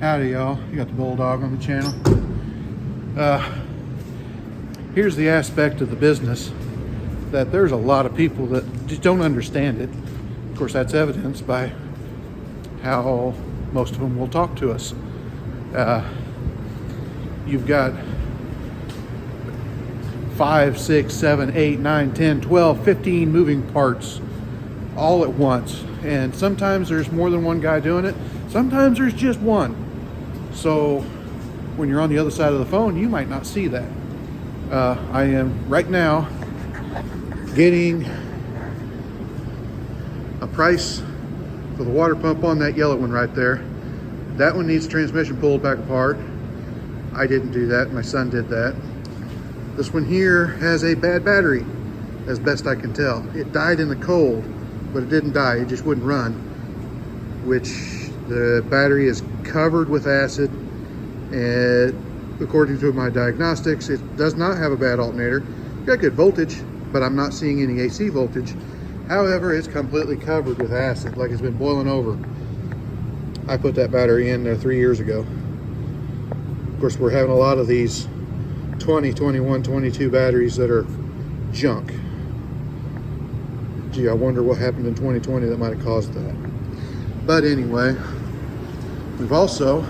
Howdy y'all, you got the Bulldog on the channel. Here's the aspect of the business that there's a lot of people that just don't understand it. Of course, that's evidenced by how most of them will talk to us. You've got 5, 6, 7, 8, 9, 10, 12, 15 moving parts all at once. And sometimes there's more than one guy doing it. Sometimes there's just one. So when you're on the other side of the phone, you might not see that. I am right now getting a price for the water pump on that yellow one right there. That one needs transmission pulled back apart. I didn't do that, my son did that. This one here has a bad battery, as best I can tell. It died in the cold, but it didn't die, it just wouldn't run, which the battery is covered with acid, and according to my diagnostics, it does not have a bad alternator. Got good voltage, but I'm not seeing any AC voltage. However, it's completely covered with acid, like it's been boiling over. I put that battery in there 3 years ago. Of course, we're having a lot of these 20, 21, 22 batteries that are junk. Gee, I wonder what happened in 2020 that might have caused that. But anyway, we've also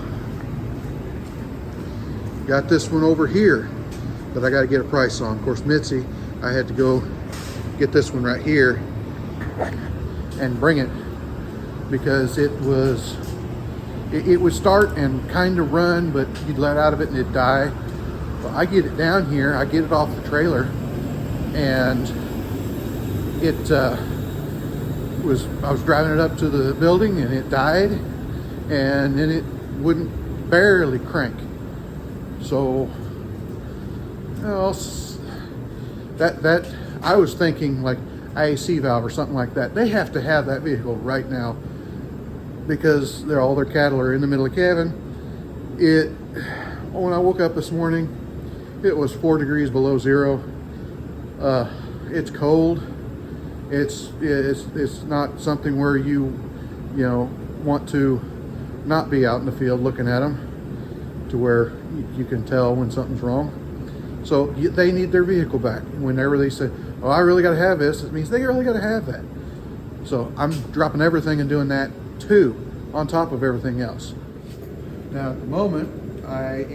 got this one over here that I got to get a price on. Of course, Mitzi, I had to go get this one right here and bring it because it would start and kind of run, but you'd let out of it and it'd die. Well, I get it down here, I get it off the trailer, and I was driving it up to the building and it died, and then it wouldn't barely crank. So, that I was thinking like IAC valve or something like that. They have to have that vehicle right now because all their cattle are in the middle of the cabin. When I woke up this morning, it was 4 degrees below zero. It's cold. It's not something where you want to not be out in the field looking at them to where you can tell when something's wrong. So they need their vehicle back. Whenever they say, oh, I really got to have this, it means they really got to have that. So I'm dropping everything and doing that too, on top of everything else. Now at the moment, I've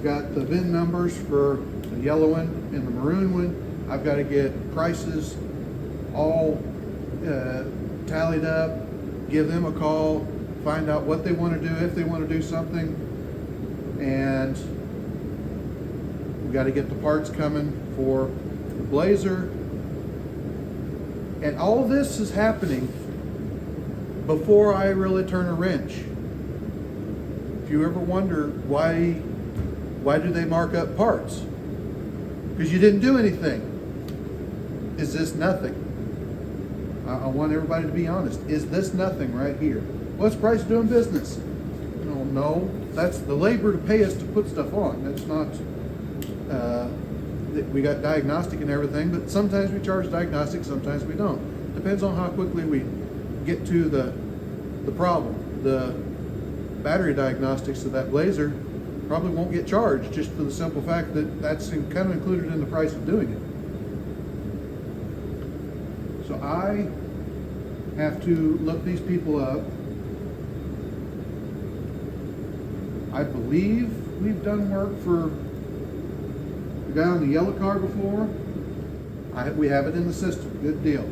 got the VIN numbers for the yellow one and the maroon one. I've got to get prices all tallied up, give them a call, find out what they want to do, if they want to do something, and we got to get the parts coming for the Blazer. And all this is happening before I really turn a wrench. If you ever wonder why do they mark up parts? Because you didn't do anything. Is this nothing? I want everybody to be honest. Is this nothing right here? What's the price of doing business? No, that's the labor to pay us to put stuff on. That's not, we got diagnostic and everything, but sometimes we charge diagnostic, sometimes we don't. Depends on how quickly we get to the problem. The battery diagnostics of that Blazer probably won't get charged just for the simple fact that that's kind of included in the price of doing it. So I have to look these people up. I believe we've done work for the guy on the yellow car before. We have it in the system. Good deal.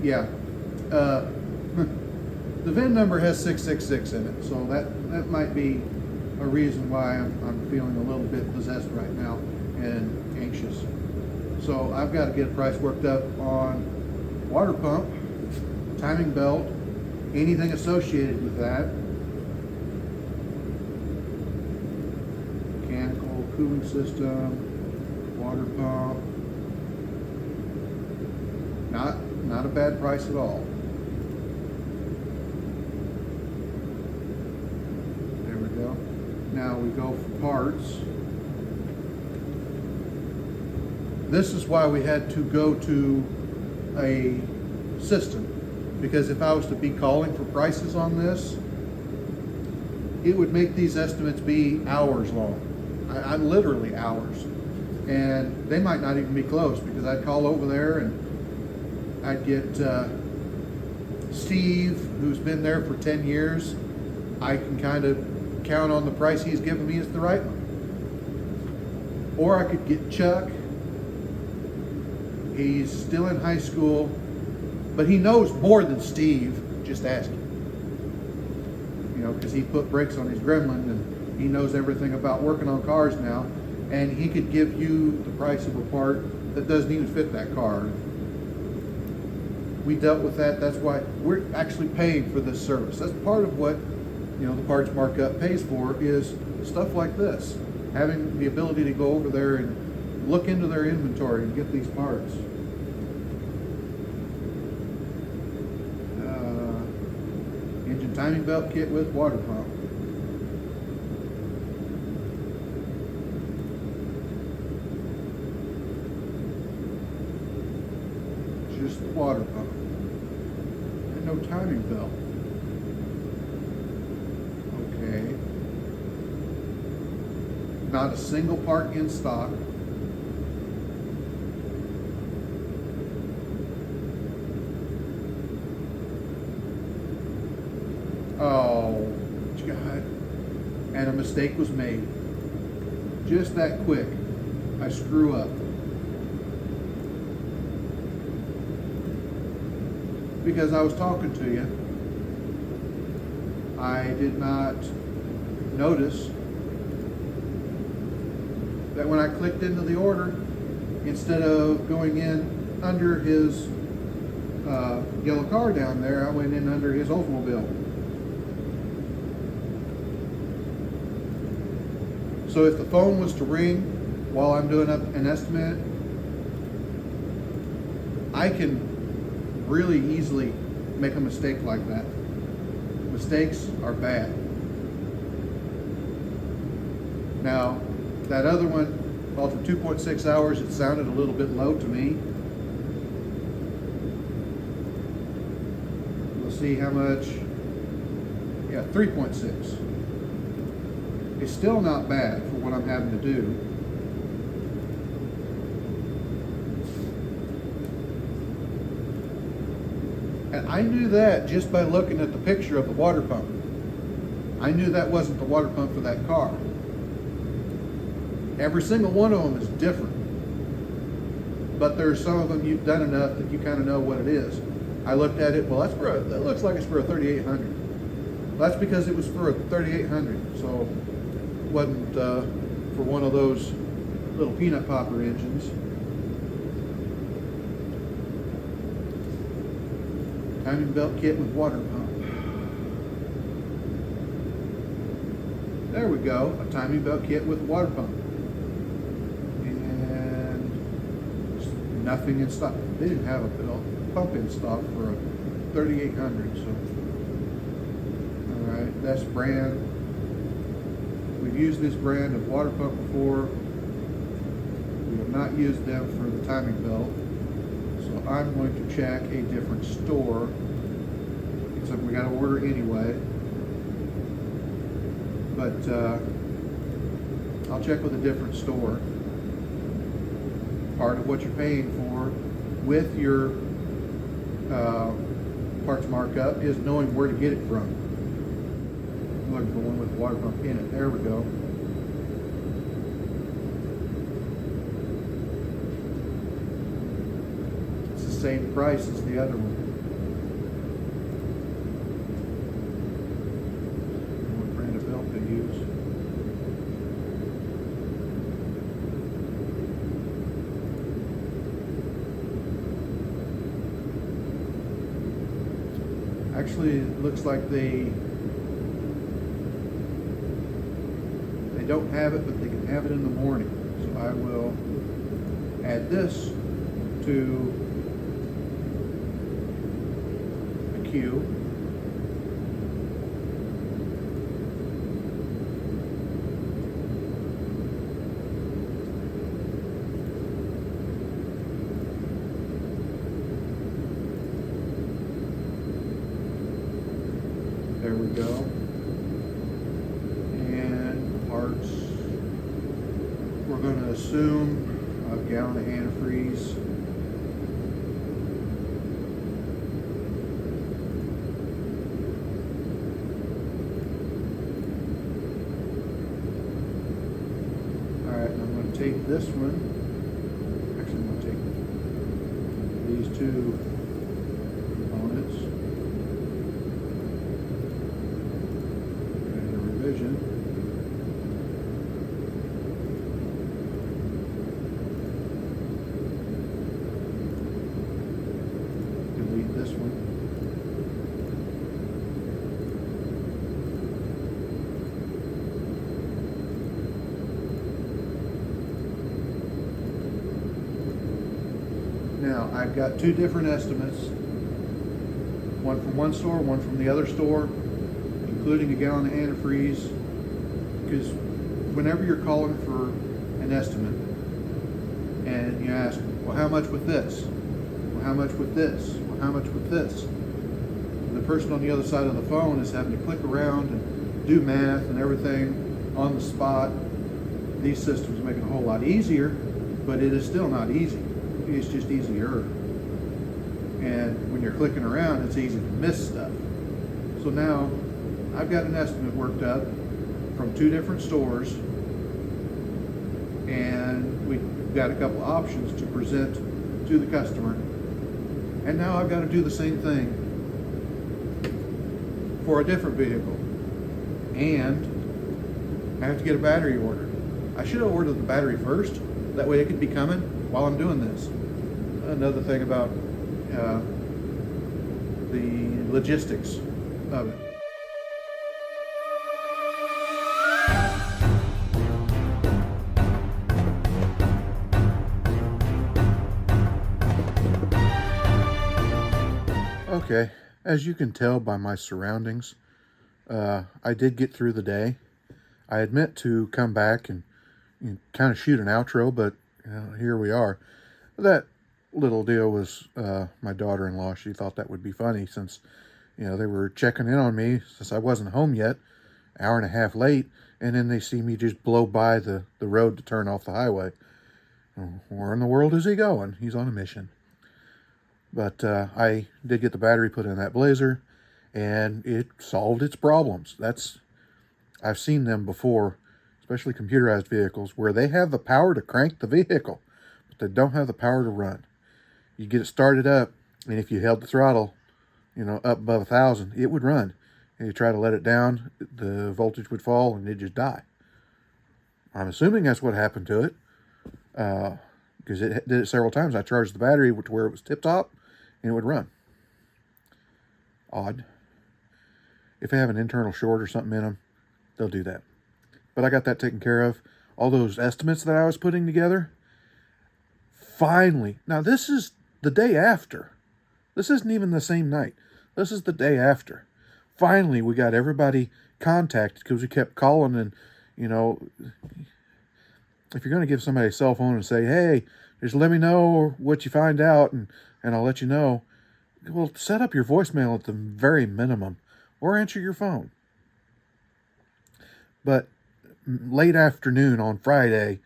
Yeah. The VIN number has 666 in it, so that might be a reason why I'm feeling a little bit possessed right now and anxious. So I've got to get a price worked up on water pump, timing belt, anything associated with that, mechanical, cooling system, water pump. Not a bad price at all. There we go. Now we go for parts. This is why we had to go to a system. because if I was to be calling for prices on this, it would make these estimates be hours long. I'm literally hours. And they might not even be close, because I'd call over there and I'd get Steve, who's been there for 10 years. I can kind of count on the price he's given me as the right one. Or I could get Chuck. He's still in high school, but he knows more than Steve. Just ask him. You know, because he put brakes on his Gremlin and he knows everything about working on cars now. And he could give you the price of a part that doesn't even fit that car. We dealt with that. That's why we're actually paying for this service. That's part of what, you know, the parts markup pays for, is stuff like this. Having the ability to go over there and look into their inventory and get these parts. Engine timing belt kit with water pump. Just the water pump. And no timing belt. Okay. Not a single part in stock. Oh, God. And a mistake was made. Just that quick. I screw up. Because I was talking to you, I did not notice that when I clicked into the order, instead of going in under his yellow car down there, I went in under his Oldsmobile. So if the phone was to ring while I'm doing up an estimate, I can really easily make a mistake like that. Mistakes are bad. Now, that other one, well, for 2.6 hours, it sounded a little bit low to me. We'll see how much. Yeah, 3.6. It's still not bad for what I'm having to do. And I knew that just by looking at the picture of the water pump. I knew that wasn't the water pump for that car. Every single one of them is different. But there's some of them you've done enough that you kind of know what it is. I looked at it, well, that looks like it's for a 3800. Well, that's because it was for a 3800, so it wasn't for one of those little peanut popper engines. Timing belt kit with water pump. There we go, a timing belt kit with water pump. And nothing in stock. They didn't have a pump in stock for a 3800, so. All right, that's brand. We've used this brand of water pump before. We have not used them for the timing belt. So I'm going to check a different store. Except we got to order anyway. But I'll check with a different store. Part of what you're paying for with your parts markup is knowing where to get it from. I'm looking for one with a water pump in it. There we go. It's the same price as the other one. What brand of belt to use? Actually, it looks like they don't have it, but they can have it in the morning. So I will add this to the queue. There we go. And parts, we're going to assume a gallon of antifreeze. Alright, I'm going to take this one. Actually, I'm going to take these two components. And a revision. Delete this one. Now, I've got two different estimates, one from one store, one from the other store, including a gallon of antifreeze, because whenever you're calling for an estimate and you ask, well, how much with this? Well, how much with this? Well, how much with this? And the person on the other side of the phone is having to click around and do math and everything on the spot. These systems make it a whole lot easier, but it is still not easy. It's just easier. And when you're clicking around, it's easy to miss stuff. So now I've got an estimate worked up from two different stores, and we've got a couple options to present to the customer. And now I've got to do the same thing for a different vehicle. And I have to get a battery ordered. I should have ordered the battery first. That way it could be coming while I'm doing this. Another thing about the logistics of it. Okay, as you can tell by my surroundings, I did get through the day. I had meant to come back and kind of shoot an outro, but here we are. That little deal was my daughter-in-law. She thought that would be funny since, they were checking in on me since I wasn't home yet, hour and a half late, and then they see me just blow by the road to turn off the highway. Where in the world is he going? He's on a mission. But I did get the battery put in that Blazer, and it solved its problems. I've seen them before, especially computerized vehicles, where they have the power to crank the vehicle, but they don't have the power to run. You get it started up, and if you held the throttle, up above 1,000, it would run. And you try to let it down, the voltage would fall, and it'd just die. I'm assuming that's what happened to it, because it did it several times. I charged the battery to where it was tip-top, and it would run. Odd. If they have an internal short or something in them, they'll do that. But I got that taken care of. All those estimates that I was putting together, finally. Now, this is the day after. This isn't even the same night. This is the day after. Finally, we got everybody contacted because we kept calling and, if you're going to give somebody a cell phone and say, hey, just let me know what you find out and I'll let you know. Well, set up your voicemail at the very minimum or answer your phone. But late afternoon on Friday,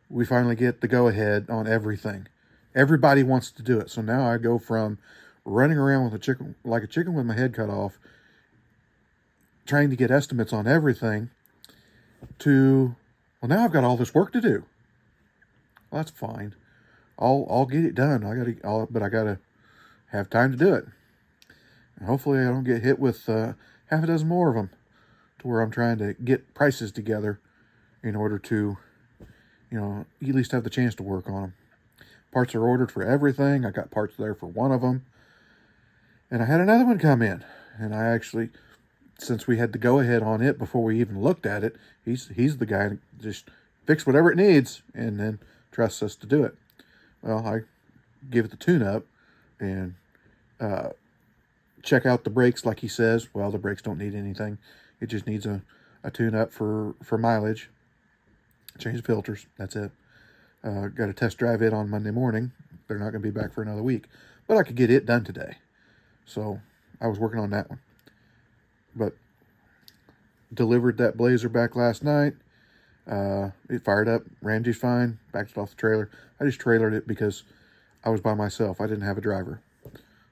we finally get the go-ahead on everything. Everybody wants to do it. So now I go from running around with like a chicken with my head cut off, trying to get estimates on everything, to, well, now I've got all this work to do. Well, that's fine. I'll get it done. But I gotta have time to do it. And hopefully I don't get hit with half a dozen more of them, to where I'm trying to get prices together in order to, at least have the chance to work on them. Parts are ordered for everything. I got parts there for one of them. And I had another one come in. And I actually, since we had the go-ahead on it before we even looked at it, he's the guy that just fix whatever it needs and then trusts us to do it. Well, I give it the tune-up and check out the brakes like he says. Well, the brakes don't need anything. It just needs a tune-up for mileage. Change the filters. That's it. Got to test drive it on Monday morning. They're not going to be back for another week. But I could get it done today. So I was working on that one. But delivered that Blazer back last night. It fired up, ran just fine, backed it off the trailer. I just trailered it because I was by myself. I didn't have a driver.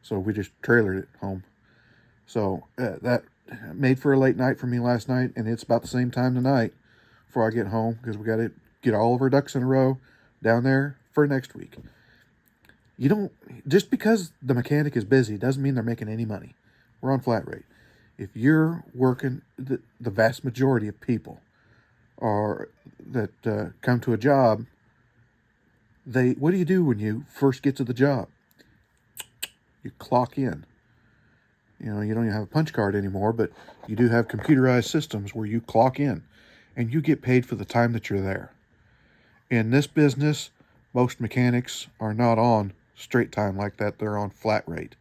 So we just trailered it home. So that made for a late night for me last night, and it's about the same time tonight before I get home, because we got to get all of our ducks in a row down there for next week. You don't, just because the mechanic is busy doesn't mean they're making any money. We're on flat rate. If you're working, the vast majority of people are that come to a job, what do you do when you first get to the job? You clock in. You know, you don't even have a punch card anymore, but you do have computerized systems where you clock in and you get paid for the time that you're there. In this business, most mechanics are not on straight time like that. They're on flat rate.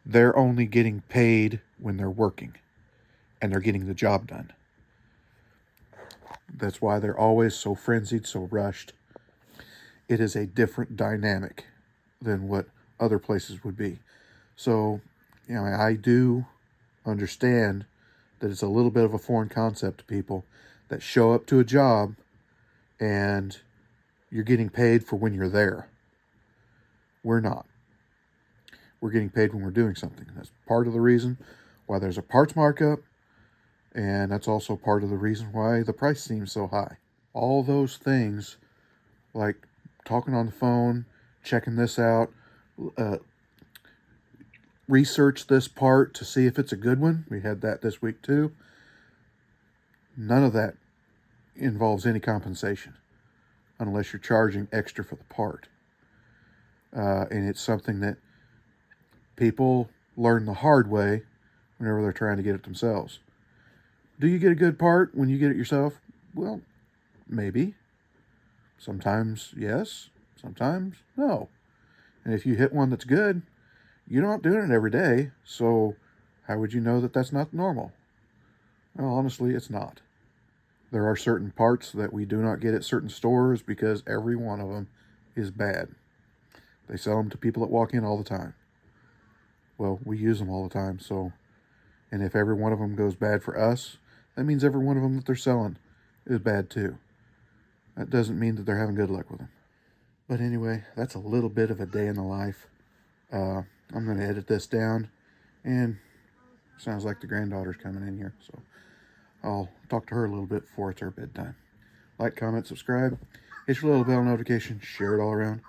They're only getting paid when they're working and they're getting the job done. That's why they're always so frenzied, so rushed. It is a different dynamic than what other places would be. So, you know, I do understand that it's a little bit of a foreign concept to people that show up to a job and you're getting paid for when you're there. We're not. We're getting paid when we're doing something. That's part of the reason why there's a parts markup, and that's also part of the reason why the price seems so high. All those things, like talking on the phone, checking this out, research this part to see if it's a good one. We had that this week too. None of that involves any compensation unless you're charging extra for the part. And it's something that people learn the hard way whenever they're trying to get it themselves. Do you get a good part when you get it yourself? Well, maybe. Sometimes yes, sometimes no. And if you hit one that's good, you're not doing it every day, so how would you know that that's not normal? Well, honestly, it's not. There are certain parts that we do not get at certain stores because every one of them is bad. They sell them to people that walk in all the time. Well, we use them all the time, so, and if every one of them goes bad for us, that means every one of them that they're selling is bad too. That doesn't mean that they're having good luck with them. But anyway, that's a little bit of a day in the life. I'm going to edit this down, and sounds like the granddaughter's coming in here, so I'll talk to her a little bit before it's her bedtime. Like, comment, subscribe, hit your little bell notification, share it all around.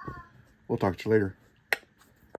We'll talk to you later.